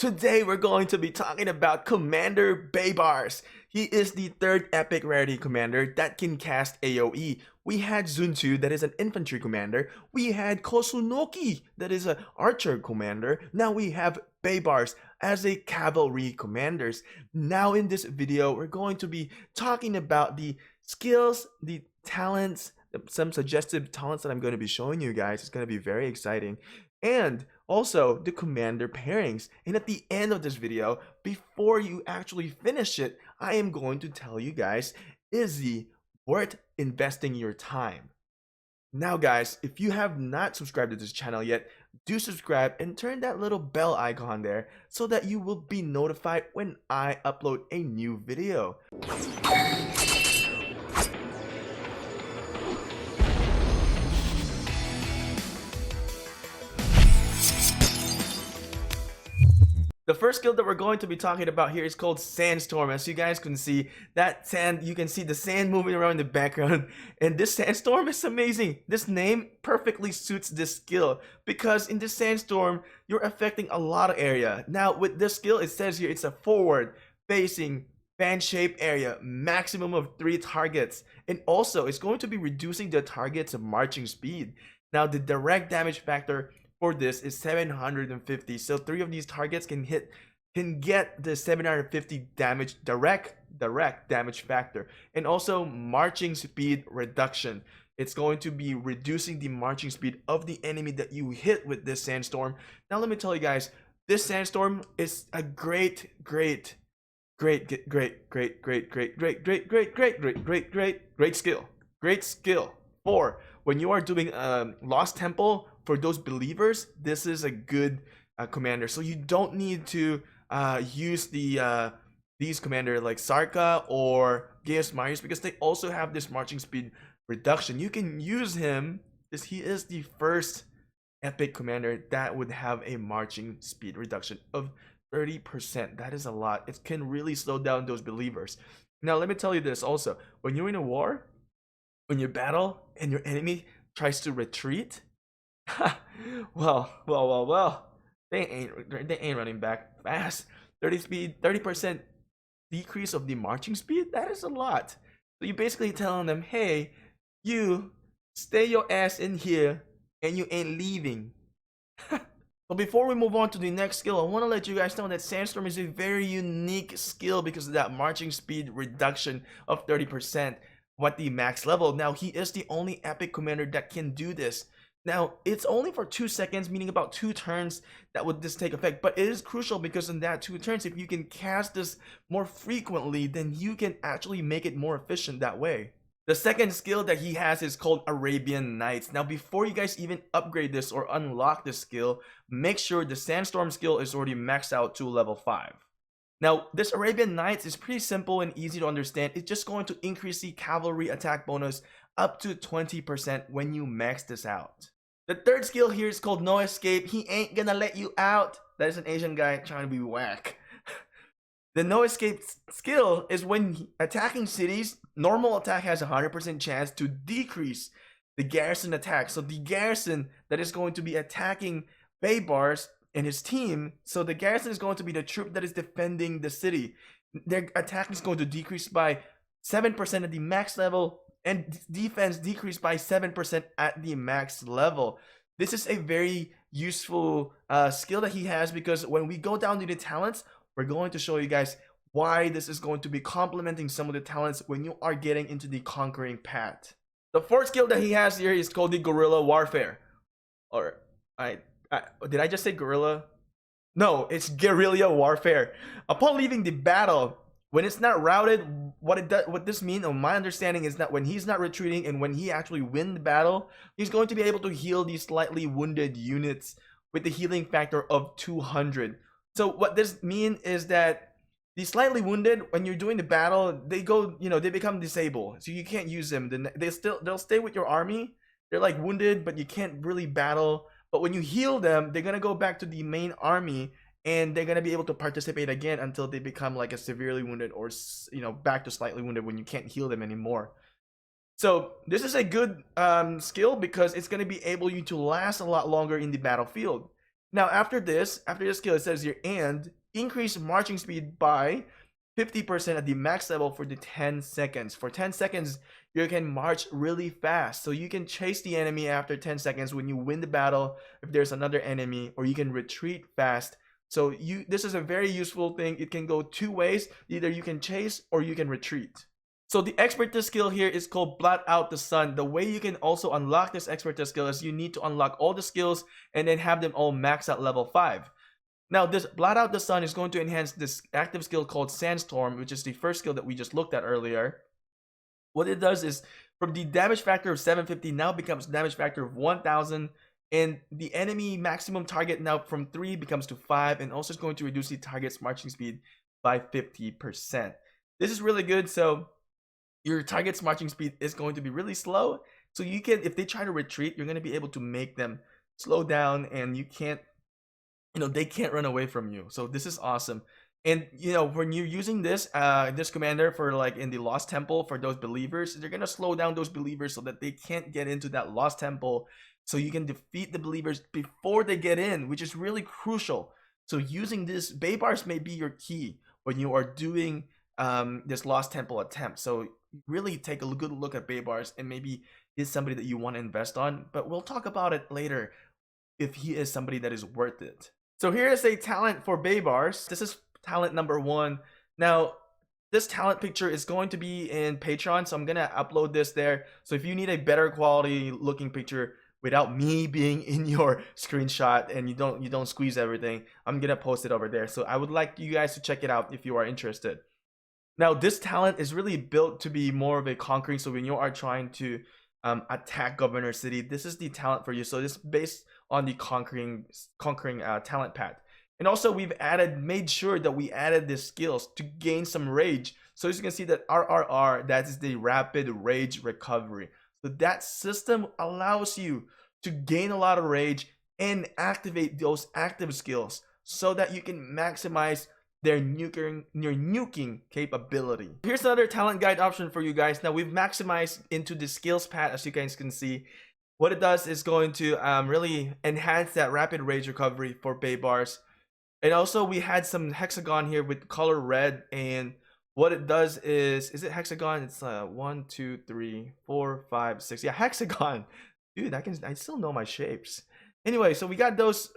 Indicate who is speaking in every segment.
Speaker 1: Today we're going to be talking about Commander Baibars. He is the third epic rarity commander that can cast AoE. We had Zuntu, that is an infantry commander. We had Kosunoki, that is an archer commander. Now we have Baibars as a cavalry commanders. Now in this video, we're going to be talking about the skills, the talents, some suggestive talents that I'm going to be showing you guys. It's going to be very exciting. And also the commander pairings. And at the end of this video, before you actually finish it, I am going to tell you guys, is he worth investing your time? Now guys, if you have not subscribed to this channel yet, do subscribe and turn that little bell icon there so that you will be notified when I upload a new video. The first skill that we're going to be talking about here is called Sandstorm. As you guys can see, that sand, you can see the sand moving around in the background. And this Sandstorm is amazing. This name perfectly suits this skill because in this Sandstorm, you're affecting a lot of area. Now with this skill, it says here it's a forward facing fan-shaped area, maximum of 3 targets. And also, it's going to be reducing the target's marching speed. Now the direct damage factor for this is 750, so 3 of these targets can get the 750 damage direct damage factor. And also marching speed reduction, it's going to be reducing the marching speed of the enemy that you hit with this Sandstorm. Now let me tell you guys, this Sandstorm is a great skill for when you are doing Lost Temple. For those believers, this is a good commander. So you don't need to use these commander like Sarka or Gaius Marius because they also have this marching speed reduction. You can use him because he is the first epic commander that would have a marching speed reduction of 30%. That is a lot. It can really slow down those believers. Now let me tell you this also. When you're in a war, when you battle and your enemy tries to retreat, well, they ain't running back fast. 30% decrease of the marching speed, that is a lot. So you basically telling them, hey, you stay your ass in here and you ain't leaving. So before we move on to the next skill, I want to let you guys know that Sandstorm is a very unique skill because of that marching speed reduction of 30% at the max level. Now he is the only epic commander that can do this. Now, it's only for 2 seconds, meaning about 2 turns that would this take effect. But it is crucial because in that 2 turns, if you can cast this more frequently, then you can actually make it more efficient that way. The second skill that he has is called Arabian Nights. Now, before you guys even upgrade this or unlock this skill, make sure the Sandstorm skill is already maxed out to level 5. Now, this Arabian Nights is pretty simple and easy to understand. It's just going to increase the cavalry attack bonus up to 20% when you max this out. The third skill here is called No Escape. He ain't gonna let you out. That is an Asian guy trying to be whack. The No Escape skill is when attacking cities, normal attack has a 100% chance to decrease the garrison attack. So the garrison that is going to be attacking Baibars and his team, so the garrison is going to be the troop that is defending the city. Their attack is going to decrease by 7% at the max level, and defense decreased by 7% at the max level. This is a very useful skill that he has because when we go down to the talents, we're going to show you guys why this is going to be complementing some of the talents when you are getting into the conquering path. The fourth skill that he has here is called the Guerrilla Warfare. Or did I just say guerrilla? No, it's Guerrilla Warfare. Upon leaving the battle, when it's not routed, what this means, or my understanding, is that when he's not retreating and when he actually wins the battle, he's going to be able to heal these slightly wounded units with the healing factor of 200. So what this means is that the slightly wounded, when you're doing the battle, they go, they become disabled, so you can't use them. Then they'll stay with your army. They're like wounded, but you can't really battle. But when you heal them, they're gonna go back to the main army. And they're going to be able to participate again until they become like a severely wounded or, back to slightly wounded when you can't heal them anymore. So this is a good skill because it's going to be able you to last a lot longer in the battlefield. Now after this skill, it says here, and increase marching speed by 50% at the max level for the 10 seconds. For 10 seconds, you can march really fast. So you can chase the enemy after 10 seconds when you win the battle if there's another enemy, or you can retreat fast. So this is a very useful thing. It can go two ways. Either you can chase or you can retreat. So the expertise skill here is called Blot Out the Sun. The way you can also unlock this expertise skill is you need to unlock all the skills and then have them all max at level 5. Now this Blot Out the Sun is going to enhance this active skill called Sandstorm, which is the first skill that we just looked at earlier. What it does is, from the damage factor of 750 now becomes damage factor of 1000, and the enemy maximum target now from 3 becomes to 5, and also is going to reduce the target's marching speed by 50%. This is really good. So your target's marching speed is going to be really slow, so you can, if they try to retreat, you're going to be able to make them slow down, and you can't, they can't run away from you. So this is awesome. And when you're using this commander for like in the Lost Temple, for those believers, they're gonna slow down those believers so that they can't get into that Lost Temple, so you can defeat the believers before they get in, which is really crucial. So using this Baibars may be your key when you are doing this Lost Temple attempt. So really take a good look at Baibars, and maybe he's somebody that you want to invest on, but we'll talk about it later if he is somebody that is worth it. So here is a talent for Baibars. This is talent number 1. Now this talent picture is going to be in Patreon, so I'm gonna upload this there. So if you need a better quality looking picture without me being in your screenshot and you don't squeeze everything, I'm gonna post it over there. So I would like you guys to check it out if you are interested. Now this talent is really built to be more of a conquering, so when you are trying to attack Governor City, this is the talent for you. So this is based on the conquering talent path. And also we've made sure that we added the skills to gain some rage. So as you can see that RRR, that is the rapid rage recovery. So that system allows you to gain a lot of rage and activate those active skills so that you can maximize their nuking capability. Here's another talent guide option for you guys. Now we've maximized into the skills path, as you guys can see. What it does is going to really enhance that rapid rage recovery for Baibars. And also we had some hexagon here with color red, and what it does is it hexagon? It's 1 2 3 4 5 6. Yeah, hexagon. Dude, I still know my shapes. Anyway, so we got those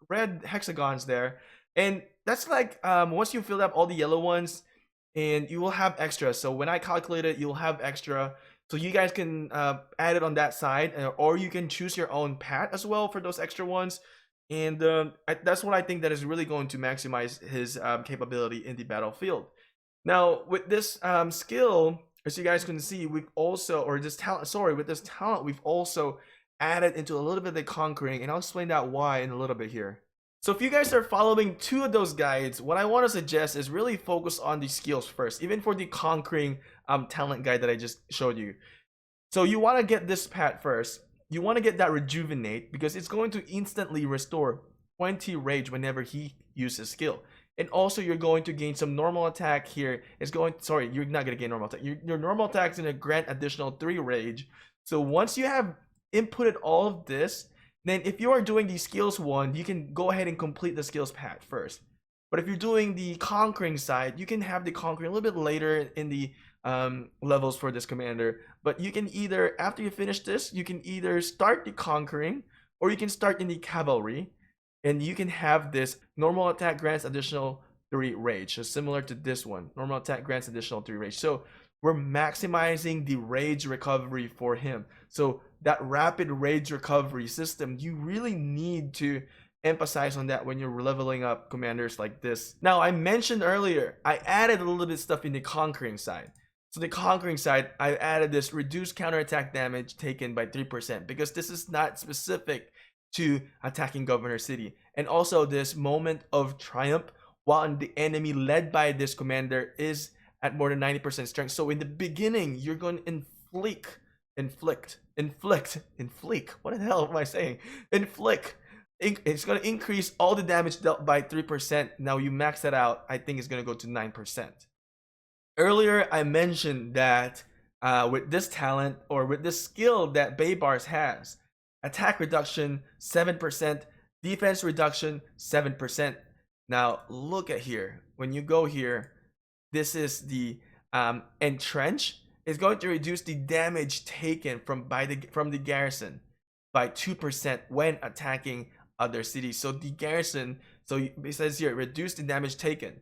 Speaker 1: red hexagons there, and that's like once you fill up all the yellow ones, and you will have extra. So when I calculate it, you'll have extra. So you guys can add it on that side, or you can choose your own path as well for those extra ones. And that's what I think that is really going to maximize his capability in the battlefield. Now with this skill, as you guys can see, we've also, with this talent, we've also added into a little bit of the conquering, and I'll explain that why in a little bit here. So if you guys are following 2 of those guides, what I want to suggest is really focus on the skills first, even for the conquering talent guide that I just showed you. So you want to get this path first. You want to get that rejuvenate, because it's going to instantly restore 20 rage whenever he uses skill. And also you're going to gain some normal attack here. You're not going to gain normal attack. Your normal attack is going to grant additional 3 rage. So once you have inputted all of this, then if you are doing the skills one, you can go ahead and complete the skills path first. But if you're doing the conquering side, you can have the conquering a little bit later in the levels for this commander. But you can either, after you finish this, you can either start the conquering, or you can start in the cavalry, and you can have this normal attack grants additional 3 rage. So similar to this one, normal attack grants additional 3 rage. So we're maximizing the rage recovery for him. So that rapid rage recovery system, you really need to emphasize on that when you're leveling up commanders like this. Now I mentioned earlier, I added a little bit of stuff in the conquering side. So the conquering side, I added this reduced counterattack damage taken by 3%, because this is not specific to attacking Governor City. And also this moment of triumph while the enemy led by this commander is at more than 90% strength. So in the beginning, you're going to inflict. What the hell am I saying? Inflict. It's going to increase all the damage dealt by 3%. Now you max that out, I think it's going to go to 9%. Earlier, I mentioned that with this talent, or with this skill that Baibars has, attack reduction 7%, Defense reduction 7%. Now look at here. When you go here, this is the entrench. It's going to reduce the damage taken from the garrison by 2% when attacking other cities. So the garrison, so it says here, reduce the damage taken.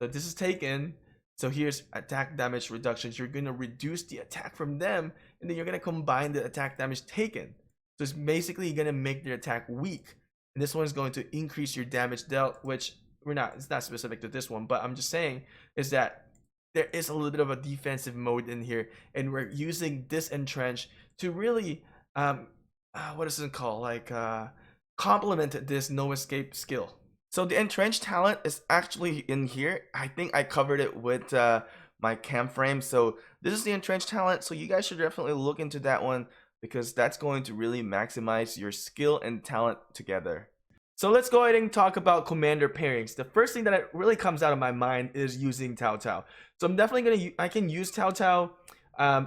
Speaker 1: So this is taken. So here's attack damage reductions. You're going to reduce the attack from them, and then you're going to combine the attack damage taken. So it's basically going to make their attack weak. And this one is going to increase your damage dealt, which it's not specific to this one, but I'm just saying is that there is a little bit of a defensive mode in here, and we're using this entrench to really what is it called, like complement this no escape skill. So the entrenched talent is actually in here. I think I covered it with my cam frame. So this is the entrenched talent, so you guys should definitely look into that one, because that's going to really maximize your skill and talent together. So let's go ahead and talk about commander pairings. The first thing that really comes out of my mind is using Cao Cao. So I'm definitely I can use Cao Cao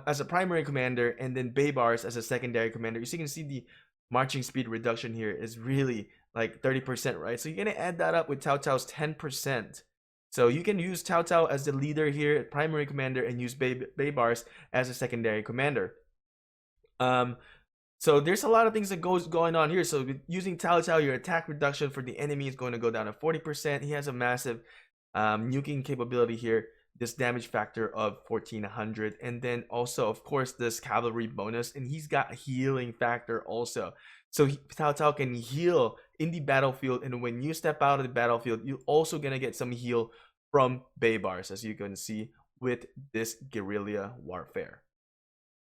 Speaker 1: as a primary commander, and then Baibars as a secondary commander. You can see the marching speed reduction here is really like 30%, right? So you're gonna add that up with Cao Cao's 10%. So you can use Cao Cao as the leader here, primary commander, and use Baibars as a secondary commander. So there's a lot of things that going on here. So using Cao Cao, your attack reduction for the enemy is going to go down to 40%. He has a massive nuking capability here. This damage factor of 1400, and then also of course this cavalry bonus, and he's got a healing factor also. So Cao Cao can heal in the battlefield, and when you step out of the battlefield, you're also gonna get some heal from Baibars, as you can see with this guerrilla warfare.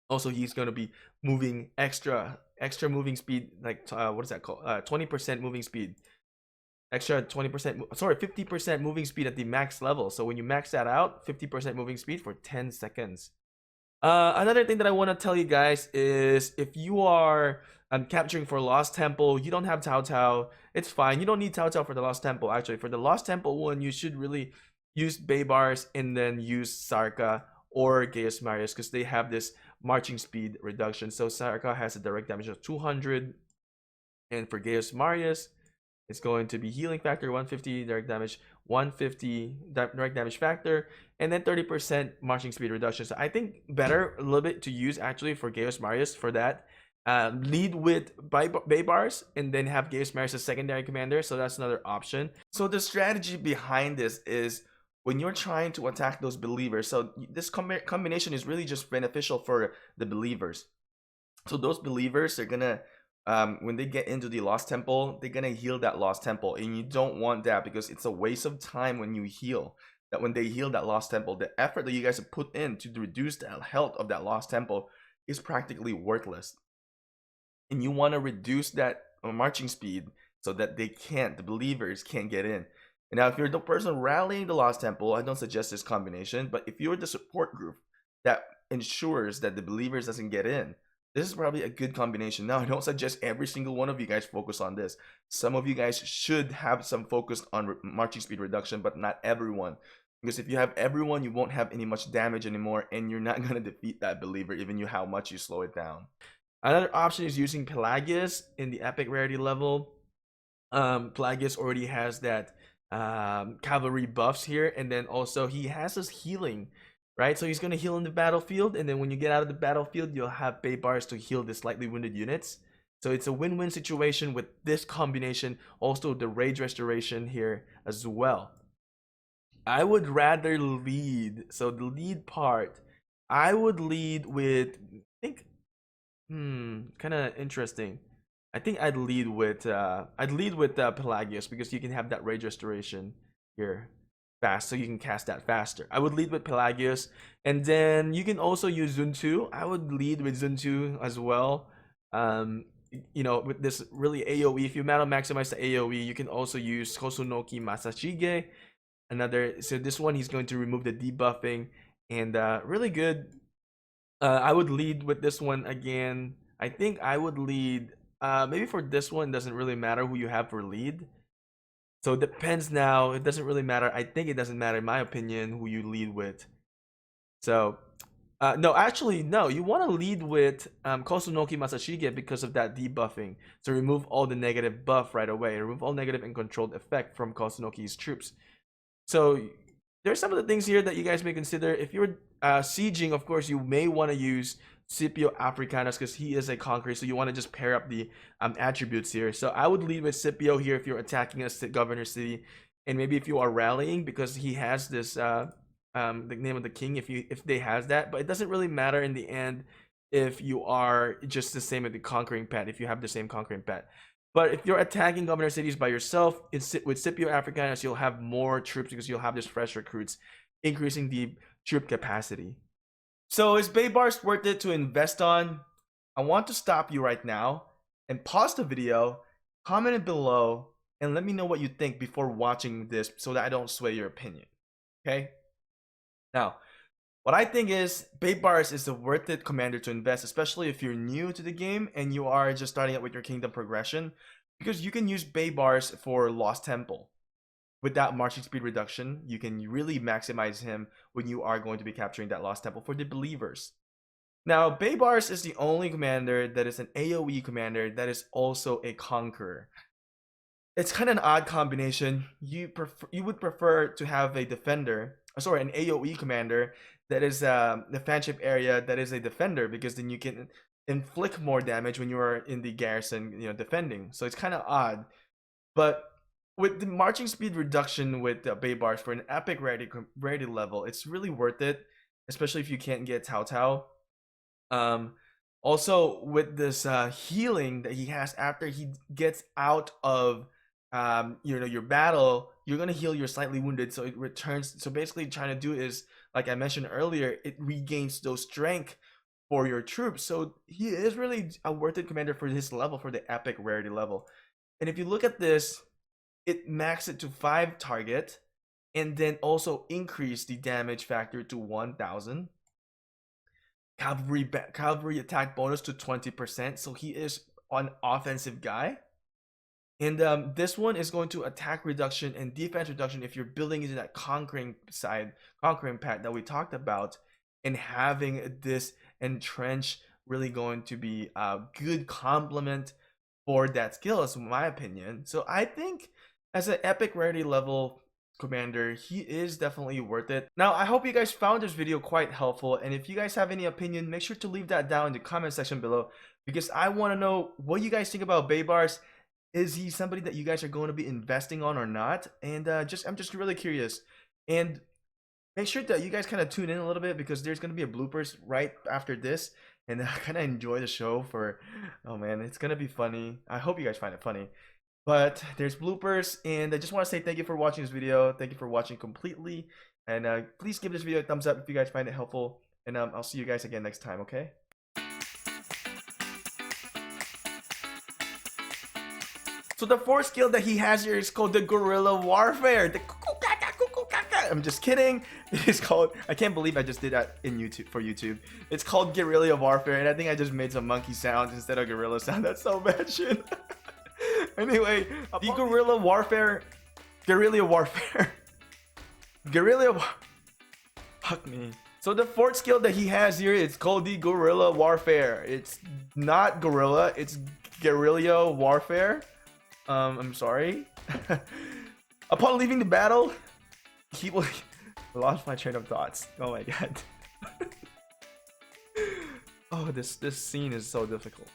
Speaker 1: Also, he's going to be moving extra moving speed, like what is that called, 20% moving speed, extra 20%, sorry, 50% moving speed at the max level. So when you max that out, 50% moving speed for 10 seconds. Another thing that I want to tell you guys is, if you are capturing for Lost Temple, you don't have Cao Cao, it's fine. You don't need Cao Cao for the Lost Temple. Actually, for the Lost Temple one, you should really use Baibars and then use Sarka or Gaius Marius, because they have this marching speed reduction. So Sarka has a direct damage of 200, and for Gaius Marius, it's going to be healing factor 150, direct damage 150, direct damage factor, and then 30% marching speed reduction. So I think better a little bit to use actually for Gaius Marius for that. Lead with Baibars and then have Gaius Marius as secondary commander. So that's another option. So the strategy behind this is, when you're trying to attack those believers, so this combination is really just beneficial for the believers. So those believers are gonna, when they get into the Lost Temple, they're gonna heal that Lost Temple, and you don't want that, because it's a waste of time when you heal. That when they heal that Lost Temple, the effort that you guys have put in to reduce the health of that Lost Temple is practically worthless. And you want to reduce that marching speed so that the believers can't get in. And now, if you're the person rallying the Lost Temple, I don't suggest this combination, but if you're the support group that ensures that the believers doesn't get in, this is probably a good combination. Now, I don't suggest every single one of you guys focus on this. Some of you guys should have some focus on marching speed reduction, but not everyone. Because if you have everyone, you won't have any much damage anymore, and you're not going to defeat that believer, even how much you slow it down. Another option is using Pelagius in the epic rarity level. Pelagius already has that cavalry buffs here, and then also he has his healing, right? So he's going to heal in the battlefield, and then when you get out of the battlefield, you'll have Baibars to heal the slightly wounded units. So it's a win-win situation with this combination. Also the rage restoration here as well. I would rather lead, so the lead part, I would lead with, I think, kind of interesting. I think I'd lead with Pelagius, because you can have that rage restoration here fast, so you can cast that faster. I would lead with Pelagius, and then you can also use Zuntu. I would lead with Zuntu as well. With this really AoE, if you maximize the AoE, you can also use Kosunoki Masashige. So this one, he's going to remove the debuffing, and really good. I would lead with this one again. I think I would lead. Maybe for this one, it doesn't really matter who you have for lead. So it depends now. It doesn't really matter. I think it doesn't matter, in my opinion, who you lead with. So No, actually, no. You want to lead with Kosunoki Masashige because of that debuffing. To remove all the negative buff right away. Remove all negative and controlled effect from Kosunoki's troops. So there's some of the things here that you guys may consider. If you're sieging, of course, you may want to use Scipio Africanus because he is a conqueror. So you want to just pair up the attributes here. So I would lead with Scipio here if you're attacking a governor city. And maybe if you are rallying because he has this the name of the king if they has that, but it doesn't really matter in the end if you are just the same with the conquering pet, if you have the same conquering pet. But if you're attacking governor cities by yourself, with Scipio Africanus, you'll have more troops because you'll have this fresh recruits, increasing the troop capacity. So is Baibars worth it to invest on? I want to stop you right now and pause the video, comment it below, and let me know what you think before watching this so that I don't sway your opinion. Okay? Now, what I think is Baibars is a worth it commander to invest, especially if you're new to the game and you are just starting out with your kingdom progression, because you can use Baibars for Lost Temple. With that marching speed reduction, you can really maximize him when you are going to be capturing that Lost Temple for the believers. Now, Baibars is the only commander that is an AoE commander that is also a conqueror. It's kind of an odd combination. You would prefer to have a defender, sorry, an AoE commander that is the fanship area that is a defender, because then you can inflict more damage when you are in the garrison, defending. So it's kind of odd. But with the marching speed reduction with Baibars for an epic rarity level, it's really worth it, especially if you can't get Tao Tao. Also with this healing that he has after he gets out of your battle, you're gonna heal your slightly wounded, so it returns. So basically, trying to do is, like I mentioned earlier, it regains those strength for your troops. So he is really a worth it commander for his level, for the epic rarity level. And if you look at this, it maxed it to 5 target, and then also increase the damage factor to 1000. Cavalry attack bonus to 20%. So he is an offensive guy. And this one is going to attack reduction and defense reduction if you're building into that conquering path that we talked about, and having this entrench really going to be a good complement for that skill, is my opinion. So I think as an epic rarity level commander, he is definitely worth it. Now, I hope you guys found this video quite helpful, and if you guys have any opinion, make sure to leave that down in the comment section below, because I want to know what you guys think about Baibars. Is he somebody that you guys are going to be investing on or not? And I'm just really curious. And make sure that you guys kind of tune in a little bit, because there's going to be a bloopers right after this. And I kind of enjoy the show for, oh man, it's going to be funny. I hope you guys find it funny. But there's bloopers, and I just want to say thank you for watching this video. Thank you for watching completely. And please give this video a thumbs up if you guys find it helpful. And I'll see you guys again next time, okay? So the fourth skill that he has here is called the Guerrilla Warfare. The I'm just kidding. It's called, I can't believe I just did that in YouTube, for YouTube. It's called Guerrilla Warfare, and I think I just made some monkey sounds instead of gorilla sound. That's so bad shit. Anyway, the Guerrilla Warfare. Fuck me. So the fourth skill that he has here, it's called the Guerrilla Warfare. It's not gorilla, it's Guerrilla Warfare. I'm sorry. Upon leaving the battle, he will lost my train of thoughts. Oh my god. Oh, this scene is so difficult.